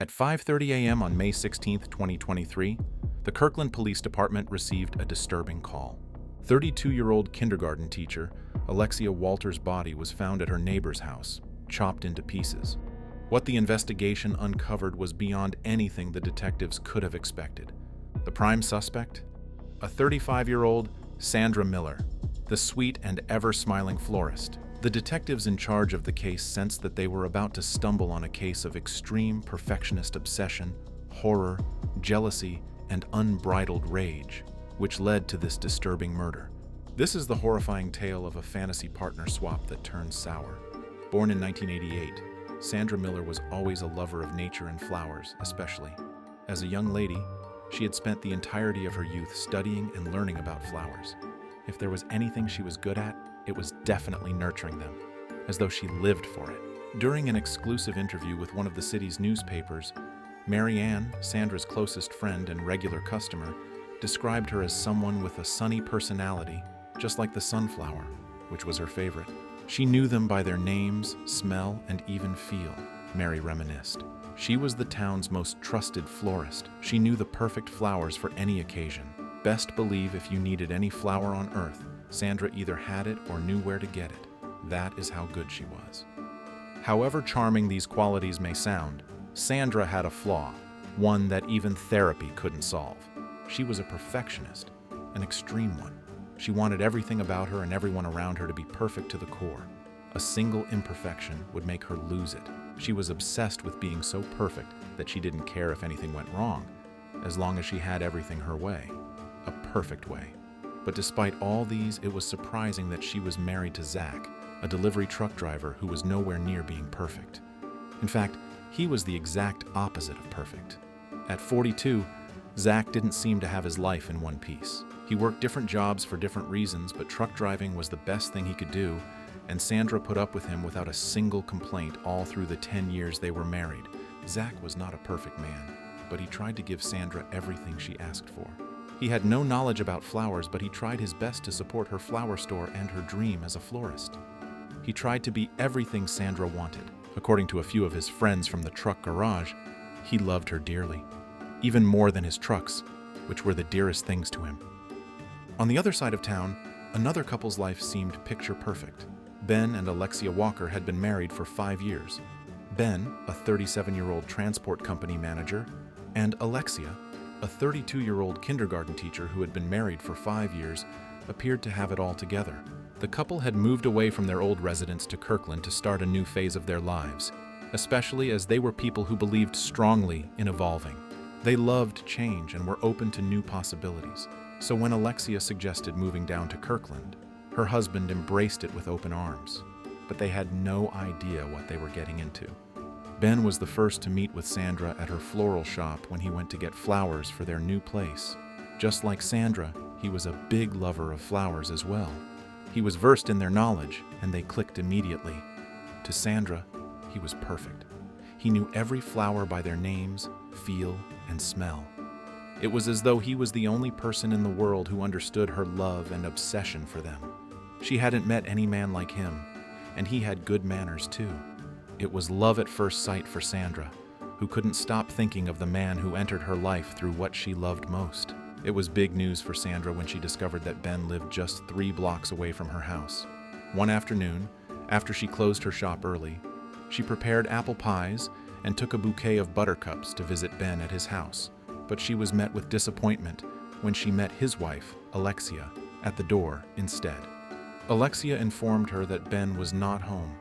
At 5:30 a.m. on May 16, 2023, the Kirkland Police Department received a disturbing call. 32-year-old kindergarten teacher Alexia Walters' body was found at her neighbor's house, chopped into pieces. What the investigation uncovered was beyond anything the detectives could have expected. The prime suspect? A 35-year-old Sandra Miller, the sweet and ever-smiling florist. The detectives in charge of the case sensed that they were about to stumble on a case of extreme perfectionist obsession, horror, jealousy, and unbridled rage, which led to this disturbing murder. This is the horrifying tale of a fantasy partner swap that turned sour. Born in 1988, Sandra Miller was always a lover of nature and flowers, especially. As a young lady, she had spent the entirety of her youth studying and learning about flowers. If there was anything she was good at, it was definitely nurturing them, as though she lived for it. During an exclusive interview with one of the city's newspapers, Mary Ann, Sandra's closest friend and regular customer, described her as someone with a sunny personality, just like the sunflower, which was her favorite. She knew them by their names, smell, and even feel, Mary reminisced. She was the town's most trusted florist. She knew the perfect flowers for any occasion. Best believe if you needed any flower on earth, Sandra either had it or knew where to get it. That is how good she was. However charming these qualities may sound, Sandra had a flaw, one that even therapy couldn't solve. She was a perfectionist, an extreme one. She wanted everything about her and everyone around her to be perfect to the core. A single imperfection would make her lose it. She was obsessed with being so perfect that she didn't care if anything went wrong, as long as she had everything her way, a perfect way. But despite all these, it was surprising that she was married to Zach, a delivery truck driver who was nowhere near being perfect. In fact, he was the exact opposite of perfect. At 42, Zach didn't seem to have his life in one piece. He worked different jobs for different reasons, but truck driving was the best thing he could do, and Sandra put up with him without a single complaint all through the 10 years they were married. Zach was not a perfect man, but he tried to give Sandra everything she asked for. He had no knowledge about flowers, but he tried his best to support her flower store and her dream as a florist. He tried to be everything Sandra wanted. According to a few of his friends from the truck garage, he loved her dearly, even more than his trucks, which were the dearest things to him. On the other side of town, another couple's life seemed picture perfect. Ben and Alexia Walker had been married for 5 years. Ben, a 37-year-old transport company manager, and Alexia, a 32-year-old kindergarten teacher who had been married for 5 years, appeared to have it all together. The couple had moved away from their old residence to Kirkland to start a new phase of their lives, especially as they were people who believed strongly in evolving. They loved change and were open to new possibilities. So when Alexia suggested moving down to Kirkland, her husband embraced it with open arms, but they had no idea what they were getting into. Ben was the first to meet with Sandra at her floral shop when he went to get flowers for their new place. Just like Sandra, he was a big lover of flowers as well. He was versed in their knowledge, and they clicked immediately. To Sandra, he was perfect. He knew every flower by their names, feel, and smell. It was as though he was the only person in the world who understood her love and obsession for them. She hadn't met any man like him, and he had good manners too. It was love at first sight for Sandra, who couldn't stop thinking of the man who entered her life through what she loved most. It was big news for Sandra when she discovered that Ben lived just 3 blocks away from her house. One afternoon, after she closed her shop early, she prepared apple pies and took a bouquet of buttercups to visit Ben at his house. But she was met with disappointment when she met his wife, Alexia, at the door instead. Alexia informed her that Ben was not home,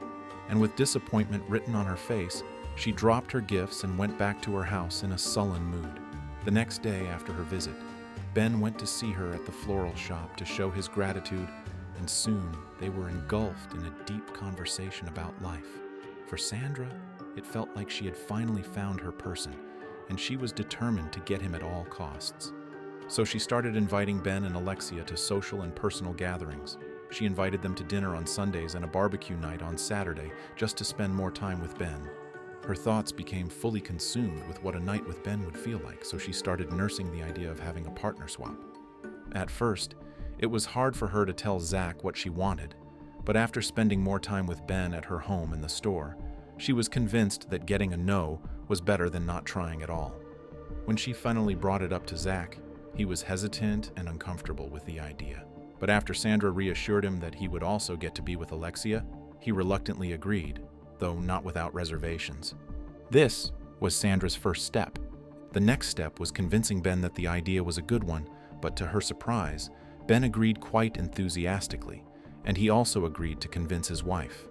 and with disappointment written on her face, she dropped her gifts and went back to her house in a sullen mood. The next day after her visit, Ben went to see her at the floral shop to show his gratitude, and soon they were engulfed in a deep conversation about life. For Sandra, it felt like she had finally found her person, and she was determined to get him at all costs. So she started inviting Ben and Alexia to social and personal gatherings. She invited them to dinner on Sundays and a barbecue night on Saturday just to spend more time with Ben. Her thoughts became fully consumed with what a night with Ben would feel like, so she started nursing the idea of having a partner swap. At first, it was hard for her to tell Zach what she wanted, but after spending more time with Ben at her home in the store, She was convinced that getting a no was better than not trying at all. When she finally brought it up to Zach, he was hesitant and uncomfortable with the idea. But after Sandra reassured him that he would also get to be with Alexia, he reluctantly agreed, though not without reservations. This was Sandra's first step. The next step was convincing Ben that the idea was a good one, but to her surprise, Ben agreed quite enthusiastically, and he also agreed to convince his wife.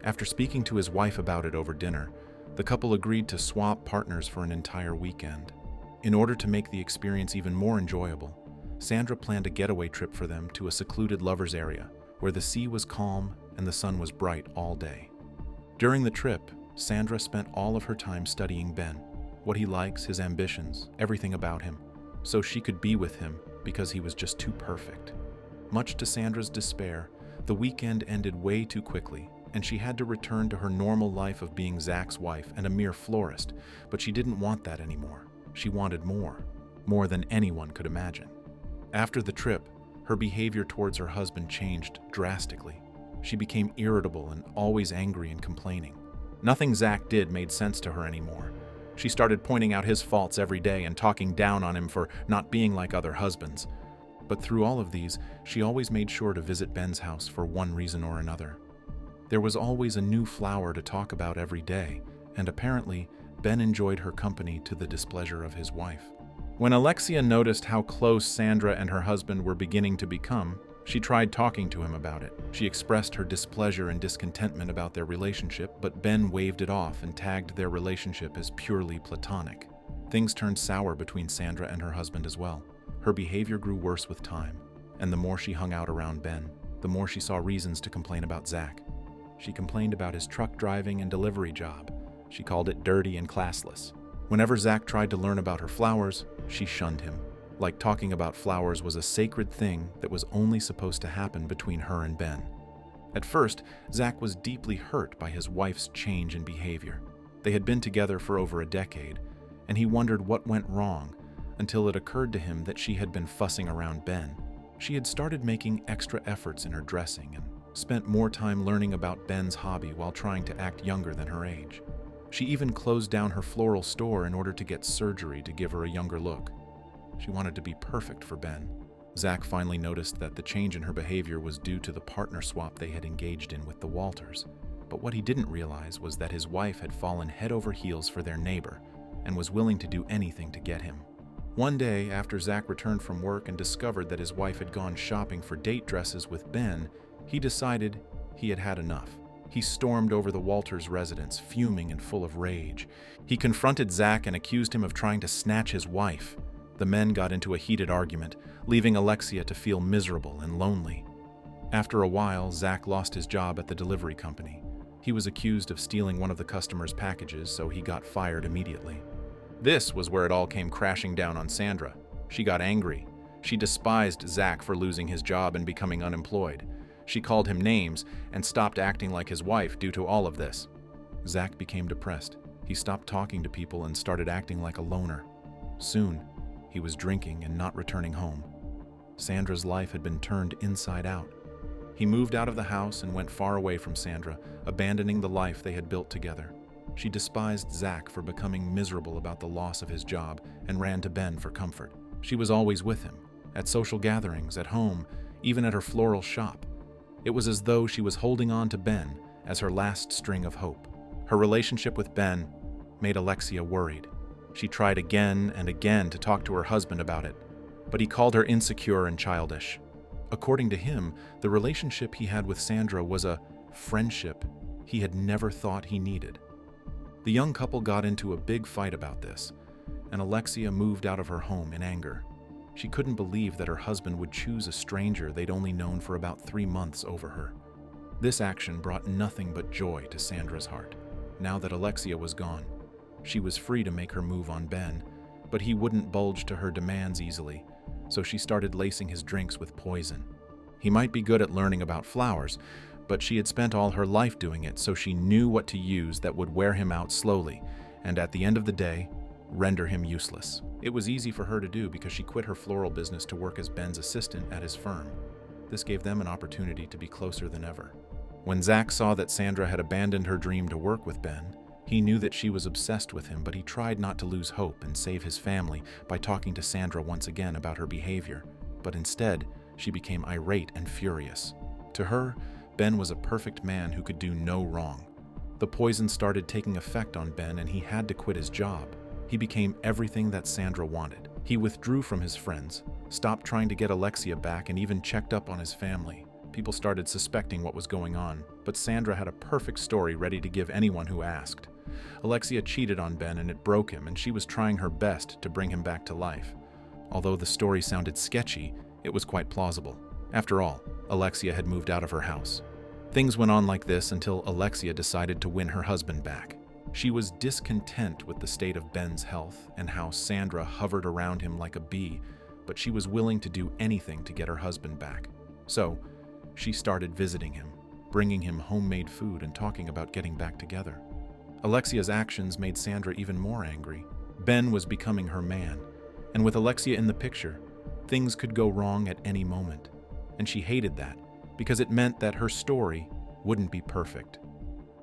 After speaking to his wife about it over dinner, the couple agreed to swap partners for an entire weekend. In order to make the experience even more enjoyable, Sandra planned a getaway trip for them to a secluded lovers' area where the sea was calm and the sun was bright all day. During the trip, Sandra spent all of her time studying Ben, what he likes, his ambitions, everything about him, so she could be with him because he was just too perfect. Much to Sandra's despair, the weekend ended way too quickly, and she had to return to her normal life of being Zach's wife and a mere florist, but she didn't want that anymore. She wanted more than anyone could imagine. After the trip, her behavior towards her husband changed drastically. She became irritable and always angry and complaining. Nothing Zach did made sense to her anymore. She started pointing out his faults every day and talking down on him for not being like other husbands. But through all of these, she always made sure to visit Ben's house for one reason or another. There was always a new flower to talk about every day, and apparently, Ben enjoyed her company to the displeasure of his wife. When Alexia noticed how close Sandra and her husband were beginning to become, she tried talking to him about it. She expressed her displeasure and discontentment about their relationship, but Ben waved it off and tagged their relationship as purely platonic. Things turned sour between Sandra and her husband as well. Her behavior grew worse with time, and the more she hung out around Ben, the more she saw reasons to complain about Zach. She complained about his truck driving and delivery job. She called it dirty and classless. Whenever Zach tried to learn about her flowers, she shunned him. Like talking about flowers was a sacred thing that was only supposed to happen between her and Ben. At first, Zach was deeply hurt by his wife's change in behavior. They had been together for over a decade, and he wondered what went wrong until it occurred to him that she had been fussing around Ben. She had started making extra efforts in her dressing and spent more time learning about Ben's hobby while trying to act younger than her age. She even closed down her floral store in order to get surgery to give her a younger look. She wanted to be perfect for Ben. Zach finally noticed that the change in her behavior was due to the partner swap they had engaged in with the Walters. But what he didn't realize was that his wife had fallen head over heels for their neighbor and was willing to do anything to get him. One day, after Zach returned from work and discovered that his wife had gone shopping for date dresses with Ben, he decided he had had enough. He stormed over the Walters' residence, fuming and full of rage. He confronted Zach and accused him of trying to snatch his wife. The men got into a heated argument, leaving Alexia to feel miserable and lonely. After a while, Zach lost his job at the delivery company. He was accused of stealing one of the customer's packages, so he got fired immediately. This was where it all came crashing down on Sandra. She got angry. She despised Zach for losing his job and becoming unemployed. She called him names and stopped acting like his wife due to all of this. Zach became depressed. He stopped talking to people and started acting like a loner. Soon, he was drinking and not returning home. Sandra's life had been turned inside out. He moved out of the house and went far away from Sandra, abandoning the life they had built together. She despised Zach for becoming miserable about the loss of his job and ran to Ben for comfort. She was always with him, at social gatherings, at home, even at her floral shop. It was as though she was holding on to Ben as her last string of hope. Her relationship with Ben made Alexia worried. She tried again and again to talk to her husband about it, but he called her insecure and childish. According to him, the relationship he had with Sandra was a friendship he had never thought he needed. The young couple got into a big fight about this, and Alexia moved out of her home in anger. She couldn't believe that her husband would choose a stranger they'd only known for about 3 months over her. This action brought nothing but joy to Sandra's heart. Now that Alexia was gone, she was free to make her move on Ben, but he wouldn't bulge to her demands easily, so she started lacing his drinks with poison. He might be good at learning about flowers, but she had spent all her life doing it, so she knew what to use that would wear him out slowly, and at the end of the day, render him useless. It was easy for her to do because she quit her floral business to work as Ben's assistant at his firm. This gave them an opportunity to be closer than ever. When Zach saw that Sandra had abandoned her dream to work with Ben, he knew that she was obsessed with him, but he tried not to lose hope and save his family by talking to Sandra once again about her behavior. But instead, she became irate and furious. To her, Ben was a perfect man who could do no wrong. The poison started taking effect on Ben, and he had to quit his job. He became everything that Sandra wanted. He withdrew from his friends, stopped trying to get Alexia back, and even checked up on his family. People started suspecting what was going on, but Sandra had a perfect story ready to give anyone who asked. Alexia cheated on Ben and it broke him, and she was trying her best to bring him back to life. Although the story sounded sketchy, it was quite plausible. After all, Alexia had moved out of her house. Things went on like this until Alexia decided to win her husband back. She was discontent with the state of Ben's health and how Sandra hovered around him like a bee, but she was willing to do anything to get her husband back. So, she started visiting him, bringing him homemade food and talking about getting back together. Alexia's actions made Sandra even more angry. Ben was becoming her man, and with Alexia in the picture, things could go wrong at any moment. And she hated that, because it meant that her story wouldn't be perfect.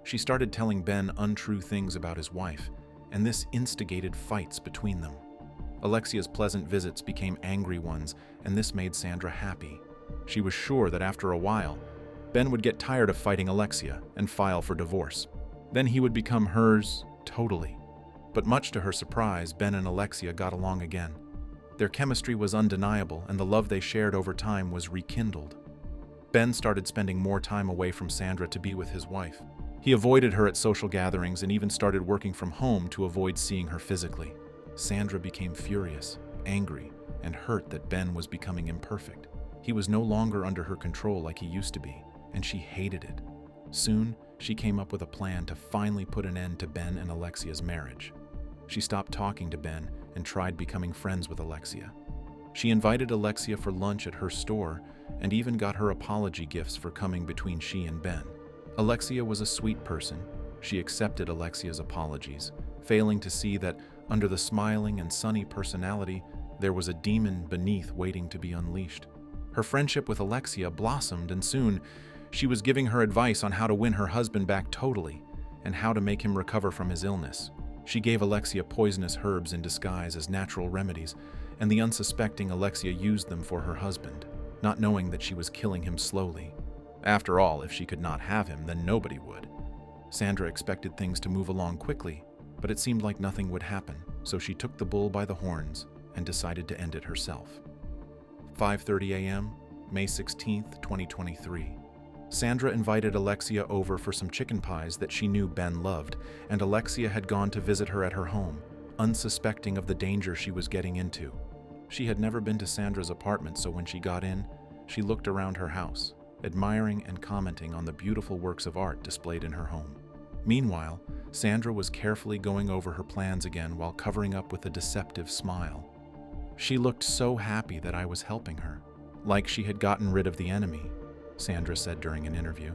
She started telling Ben untrue things about his wife, and this instigated fights between them. Alexia's pleasant visits became angry ones, and this made Sandra happy. She was sure that after a while, Ben would get tired of fighting Alexia and file for divorce. Then he would become hers totally. But much to her surprise, Ben and Alexia got along again. Their chemistry was undeniable, and the love they shared over time was rekindled. Ben started spending more time away from Sandra to be with his wife. He avoided her at social gatherings and even started working from home to avoid seeing her physically. Sandra became furious, angry, and hurt that Ben was becoming imperfect. He was no longer under her control like he used to be, and she hated it. Soon, she came up with a plan to finally put an end to Ben and Alexia's marriage. She stopped talking to Ben and tried becoming friends with Alexia. She invited Alexia for lunch at her store and even got her apology gifts for coming between she and Ben. Alexia was a sweet person. She accepted Alexia's apologies, failing to see that under the smiling and sunny personality, there was a demon beneath waiting to be unleashed. Her friendship with Alexia blossomed, and soon she was giving her advice on how to win her husband back totally and how to make him recover from his illness. She gave Alexia poisonous herbs in disguise as natural remedies, and the unsuspecting Alexia used them for her husband, not knowing that she was killing him slowly. After all, if she could not have him, then nobody would. Sandra expected things to move along quickly, but it seemed like nothing would happen, so she took the bull by the horns and decided to end it herself. 5:30 a.m., May 16th, 2023. Sandra invited Alexia over for some chicken pies that she knew Ben loved, and Alexia had gone to visit her at her home, unsuspecting of the danger she was getting into. She had never been to Sandra's apartment, so when she got in, she looked around her house, admiring and commenting on the beautiful works of art displayed in her home. Meanwhile, Sandra was carefully going over her plans again while covering up with a deceptive smile. She looked so happy that I was helping her, like she had gotten rid of the enemy, Sandra said during an interview.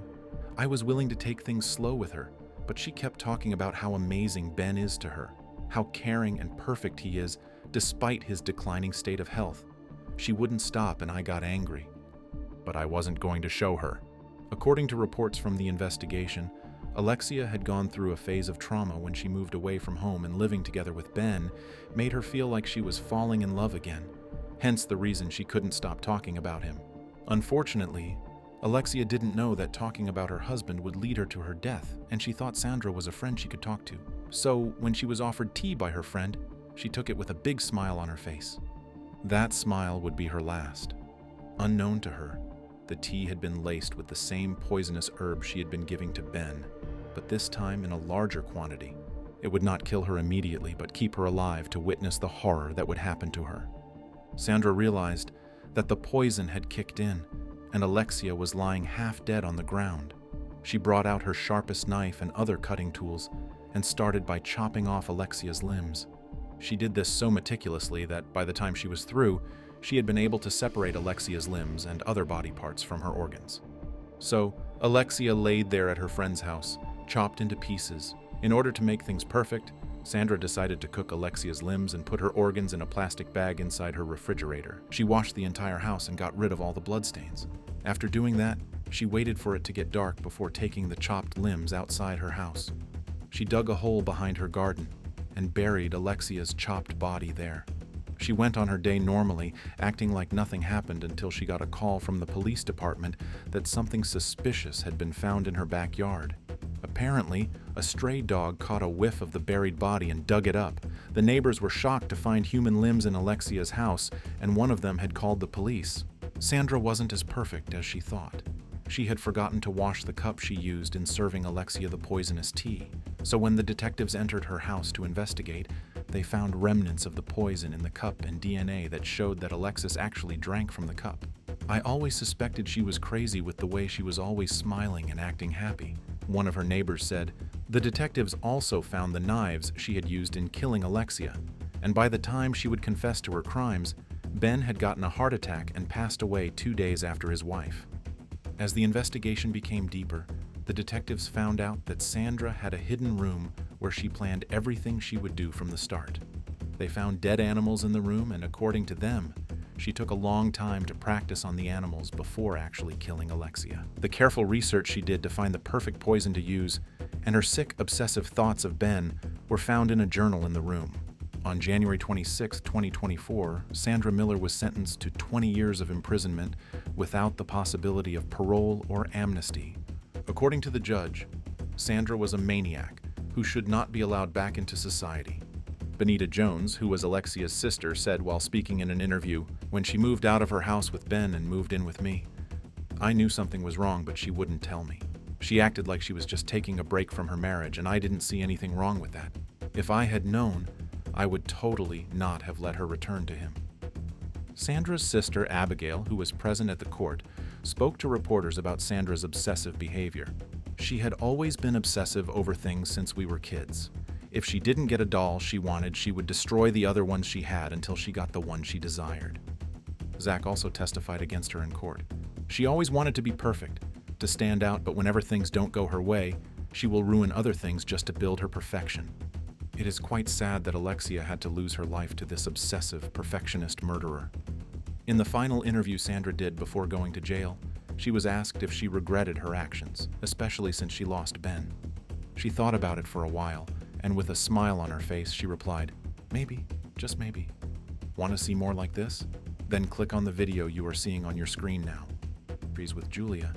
I was willing to take things slow with her, but she kept talking about how amazing Ben is to her, how caring and perfect he is despite his declining state of health. She wouldn't stop, and I got angry. But I wasn't going to show her. According to reports from the investigation, Alexia had gone through a phase of trauma when she moved away from home, and living together with Ben made her feel like she was falling in love again, hence the reason she couldn't stop talking about him. Unfortunately, Alexia didn't know that talking about her husband would lead her to her death, and she thought Sandra was a friend she could talk to. So, when she was offered tea by her friend, she took it with a big smile on her face. That smile would be her last. Unknown to her, the tea had been laced with the same poisonous herb she had been giving to Ben, but this time in a larger quantity. It would not kill her immediately, but keep her alive to witness the horror that would happen to her. Sandra realized that the poison had kicked in, and Alexia was lying half dead on the ground. She brought out her sharpest knife and other cutting tools and started by chopping off Alexia's limbs. She did this so meticulously that by the time she was through, she had been able to separate Alexia's limbs and other body parts from her organs. So, Alexia laid there at her friend's house, chopped into pieces. In order to make things perfect, Sandra decided to cook Alexia's limbs and put her organs in a plastic bag inside her refrigerator. She washed the entire house and got rid of all the bloodstains. After doing that, She waited for it to get dark before taking the chopped limbs outside her house. She dug a hole behind her garden and buried Alexia's chopped body there. She went on her day normally, acting like nothing happened until she got a call from the police department that something suspicious had been found in her backyard. Apparently, a stray dog caught a whiff of the buried body and dug it up. The neighbors were shocked to find human limbs in Alexia's house, and one of them had called the police. Sandra wasn't as perfect as she thought. She had forgotten to wash the cup she used in serving Alexia the poisonous tea, so when the detectives entered her house to investigate, they found remnants of the poison in the cup and DNA that showed that Alexis actually drank from the cup. I always suspected she was crazy with the way she was always smiling and acting happy, one of her neighbors said. The detectives also found the knives she had used in killing Alexia, and by the time she would confess to her crimes, Ben had gotten a heart attack and passed away 2 days after his wife. As the investigation became deeper, the detectives found out that Sandra had a hidden room where she planned everything she would do from the start. They found dead animals in the room, and according to them, she took a long time to practice on the animals before actually killing Alexia. The careful research she did to find the perfect poison to use, and her sick, obsessive thoughts of Ben were found in a journal in the room. On January 26, 2024, Sandra Miller was sentenced to 20 years of imprisonment without the possibility of parole or amnesty. According to the judge, Sandra was a maniac who should not be allowed back into society. Benita Jones, who was Alexia's sister, said while speaking in an interview, "When she moved out of her house with Ben and moved in with me, I knew something was wrong, but she wouldn't tell me. She acted like she was just taking a break from her marriage, and I didn't see anything wrong with that. If I had known, I would totally not have let her return to him." Sandra's sister, Abigail, who was present at the court, spoke to reporters about Sandra's obsessive behavior. "She had always been obsessive over things since we were kids. If she didn't get a doll she wanted, she would destroy the other ones she had until she got the one she desired." Zach also testified against her in court. "She always wanted to be perfect, to stand out, but whenever things don't go her way, she will ruin other things just to build her perfection. It is quite sad that Alexia had to lose her life to this obsessive, perfectionist murderer." In the final interview Sandra did before going to jail, she was asked if she regretted her actions, especially since she lost Ben. She thought about it for a while, and with a smile on her face, she replied, "Maybe, just maybe. Want to see more like this? Then click on the video you are seeing on your screen now." Agrees with Julia,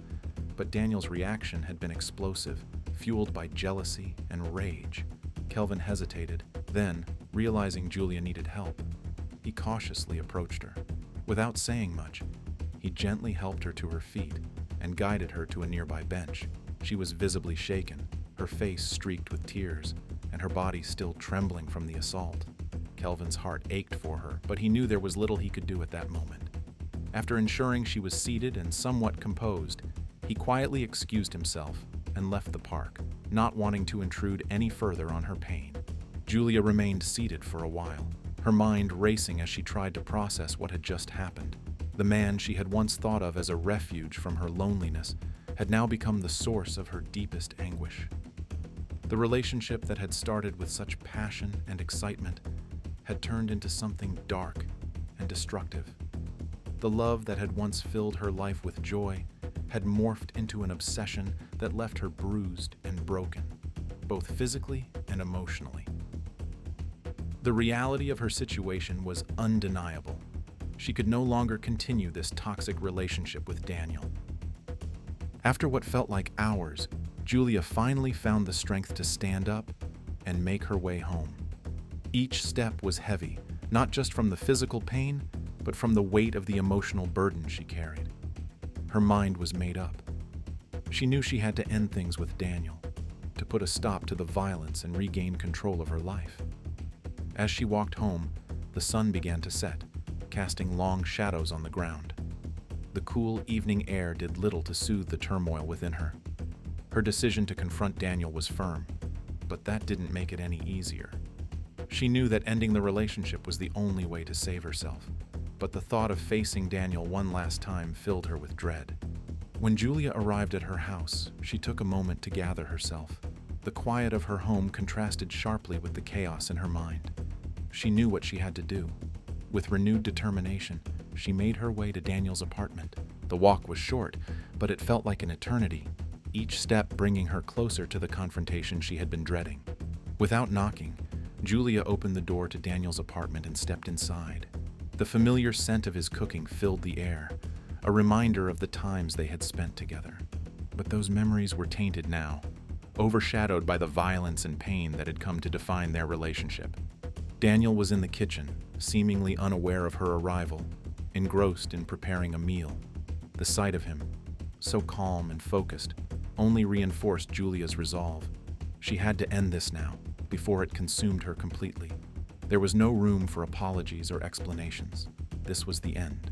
but Daniel's reaction had been explosive, fueled by jealousy and rage. Kelvin hesitated. Then, realizing Julia needed help, he cautiously approached her. Without saying much, he gently helped her to her feet and guided her to a nearby bench. She was visibly shaken, her face streaked with tears, and her body still trembling from the assault. Kelvin's heart ached for her, but he knew there was little he could do at that moment. After ensuring she was seated and somewhat composed, he quietly excused himself and left the park, not wanting to intrude any further on her pain. Julia remained seated for a while, her mind racing as she tried to process what had just happened. The man she had once thought of as a refuge from her loneliness had now become the source of her deepest anguish. The relationship that had started with such passion and excitement had turned into something dark and destructive. The love that had once filled her life with joy had morphed into an obsession that left her bruised and broken, both physically and emotionally. The reality of her situation was undeniable. She could no longer continue this toxic relationship with Daniel. After what felt like hours, Julia finally found the strength to stand up and make her way home. Each step was heavy, not just from the physical pain, but from the weight of the emotional burden she carried. Her mind was made up. She knew she had to end things with Daniel, to put a stop to the violence and regain control of her life. As she walked home, the sun began to set, casting long shadows on the ground. The cool evening air did little to soothe the turmoil within her. Her decision to confront Daniel was firm, but that didn't make it any easier. She knew that ending the relationship was the only way to save herself, but the thought of facing Daniel one last time filled her with dread. When Julia arrived at her house, she took a moment to gather herself. The quiet of her home contrasted sharply with the chaos in her mind. She knew what she had to do. With renewed determination, she made her way to Daniel's apartment. The walk was short, but it felt like an eternity, each step bringing her closer to the confrontation she had been dreading. Without knocking, Julia opened the door to Daniel's apartment and stepped inside. The familiar scent of his cooking filled the air, a reminder of the times they had spent together. But those memories were tainted now, overshadowed by the violence and pain that had come to define their relationship. Daniel was in the kitchen, seemingly unaware of her arrival, engrossed in preparing a meal. The sight of him, so calm and focused, only reinforced Julia's resolve. She had to end this now, before it consumed her completely. There was no room for apologies or explanations. This was the end.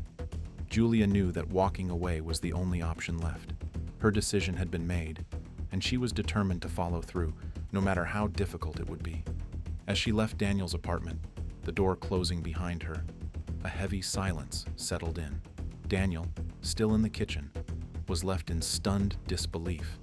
Julia knew that walking away was the only option left. Her decision had been made, and she was determined to follow through, no matter how difficult it would be. As she left Daniel's apartment, the door closing behind her, a heavy silence settled in. Daniel, still in the kitchen, was left in stunned disbelief.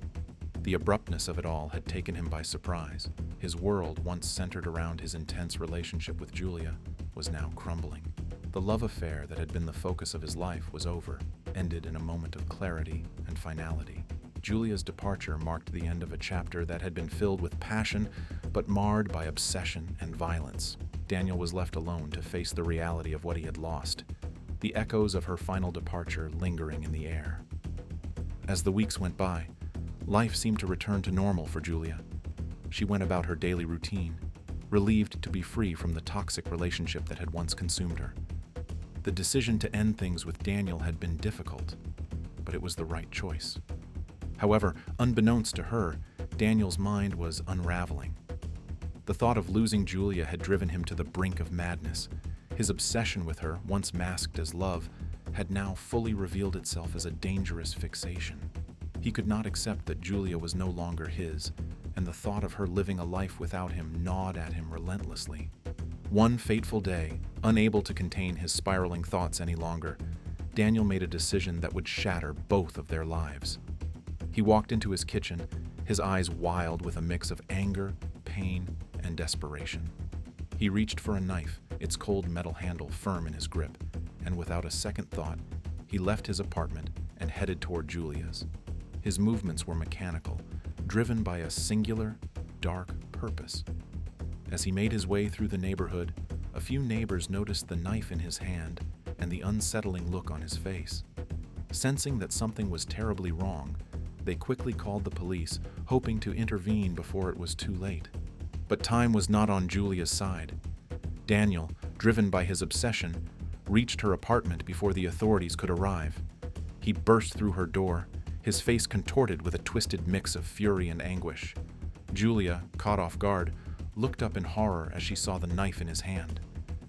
The abruptness of it all had taken him by surprise. His world, once centered around his intense relationship with Julia, was now crumbling. The love affair that had been the focus of his life was over, ended in a moment of clarity and finality. Julia's departure marked the end of a chapter that had been filled with passion, but marred by obsession and violence. Daniel was left alone to face the reality of what he had lost, the echoes of her final departure lingering in the air. As the weeks went by, life seemed to return to normal for Julia. She went about her daily routine, relieved to be free from the toxic relationship that had once consumed her. The decision to end things with Daniel had been difficult, but it was the right choice. However, unbeknownst to her, Daniel's mind was unraveling. The thought of losing Julia had driven him to the brink of madness. His obsession with her, once masked as love, had now fully revealed itself as a dangerous fixation. He could not accept that Julia was no longer his, and the thought of her living a life without him gnawed at him relentlessly. One fateful day, unable to contain his spiraling thoughts any longer, Daniel made a decision that would shatter both of their lives. He walked into his kitchen, his eyes wild with a mix of anger, pain, and desperation. He reached for a knife, its cold metal handle firm in his grip, and without a second thought, he left his apartment and headed toward Julia's. His movements were mechanical, driven by a singular, dark purpose. As he made his way through the neighborhood, a few neighbors noticed the knife in his hand and the unsettling look on his face. Sensing that something was terribly wrong, they quickly called the police, hoping to intervene before it was too late. But time was not on Julia's side. Daniel, driven by his obsession, reached her apartment before the authorities could arrive. He burst through her door, his face contorted with a twisted mix of fury and anguish. Julia, caught off guard, looked up in horror as she saw the knife in his hand.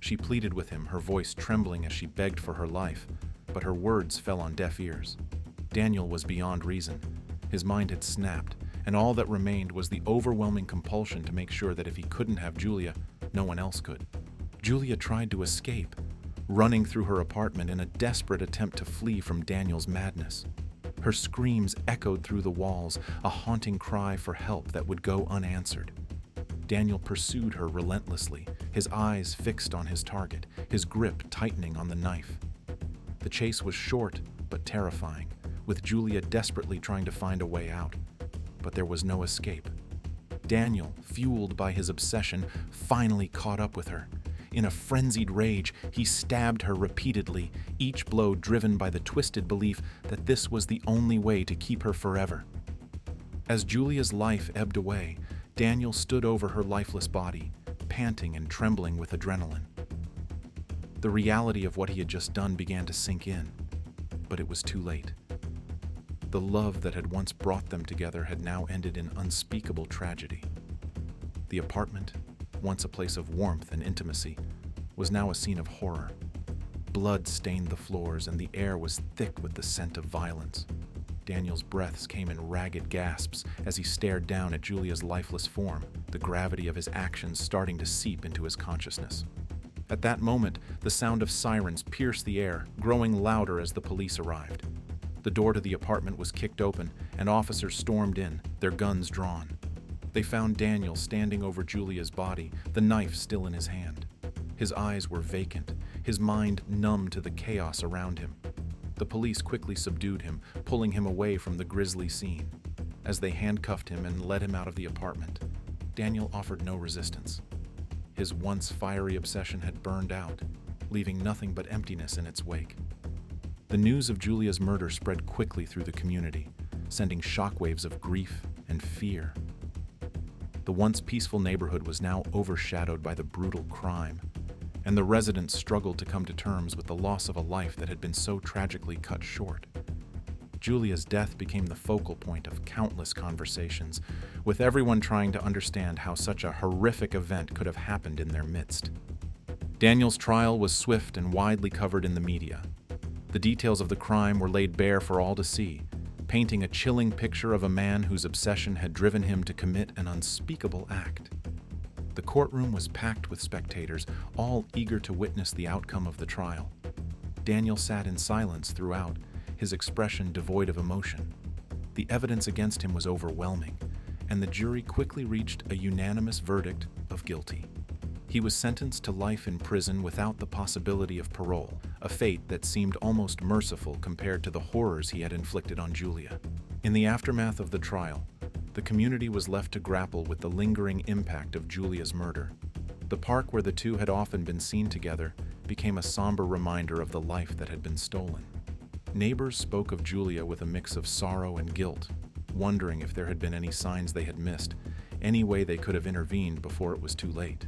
She pleaded with him, her voice trembling as she begged for her life, but her words fell on deaf ears. Daniel was beyond reason. His mind had snapped, and all that remained was the overwhelming compulsion to make sure that if he couldn't have Julia, no one else could. Julia tried to escape, running through her apartment in a desperate attempt to flee from Daniel's madness. Her screams echoed through the walls, a haunting cry for help that would go unanswered. Daniel pursued her relentlessly, his eyes fixed on his target, his grip tightening on the knife. The chase was short but terrifying, with Julia desperately trying to find a way out. But there was no escape. Daniel, fueled by his obsession, finally caught up with her. In a frenzied rage, he stabbed her repeatedly, each blow driven by the twisted belief that this was the only way to keep her forever. As Julia's life ebbed away, Daniel stood over her lifeless body, panting and trembling with adrenaline. The reality of what he had just done began to sink in, but it was too late. The love that had once brought them together had now ended in unspeakable tragedy. The apartment, once a place of warmth and intimacy, was now a scene of horror. Blood stained the floors, and the air was thick with the scent of violence. Daniel's breaths came in ragged gasps as he stared down at Julia's lifeless form, the gravity of his actions starting to seep into his consciousness. At that moment, the sound of sirens pierced the air, growing louder as the police arrived. The door to the apartment was kicked open, and officers stormed in, their guns drawn. They found Daniel standing over Julia's body, the knife still in his hand. His eyes were vacant, his mind numb to the chaos around him. The police quickly subdued him, pulling him away from the grisly scene. As they handcuffed him and led him out of the apartment, Daniel offered no resistance. His once fiery obsession had burned out, leaving nothing but emptiness in its wake. The news of Julia's murder spread quickly through the community, sending shockwaves of grief and fear. The once peaceful neighborhood was now overshadowed by the brutal crime, and the residents struggled to come to terms with the loss of a life that had been so tragically cut short. Julia's death became the focal point of countless conversations, with everyone trying to understand how such a horrific event could have happened in their midst. Daniel's trial was swift and widely covered in the media. The details of the crime were laid bare for all to see, painting a chilling picture of a man whose obsession had driven him to commit an unspeakable act. The courtroom was packed with spectators, all eager to witness the outcome of the trial. Daniel sat in silence throughout, his expression devoid of emotion. The evidence against him was overwhelming, and the jury quickly reached a unanimous verdict of guilty. He was sentenced to life in prison without the possibility of parole, a fate that seemed almost merciful compared to the horrors he had inflicted on Julia. In the aftermath of the trial, the community was left to grapple with the lingering impact of Julia's murder. The park where the two had often been seen together became a somber reminder of the life that had been stolen. Neighbors spoke of Julia with a mix of sorrow and guilt, wondering if there had been any signs they had missed, any way they could have intervened before it was too late.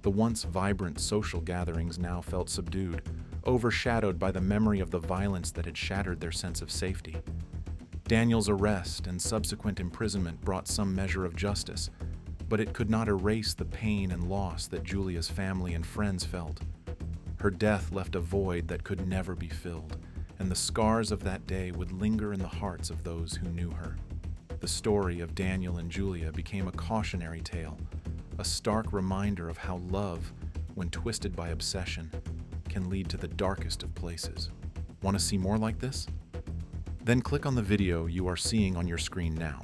The once vibrant social gatherings now felt subdued, overshadowed by the memory of the violence that had shattered their sense of safety. Daniel's arrest and subsequent imprisonment brought some measure of justice, but it could not erase the pain and loss that Julia's family and friends felt. Her death left a void that could never be filled, and the scars of that day would linger in the hearts of those who knew her. The story of Daniel and Julia became a cautionary tale, a stark reminder of how love, when twisted by obsession, can lead to the darkest of places. Want to see more like this? Then click on the video you are seeing on your screen now.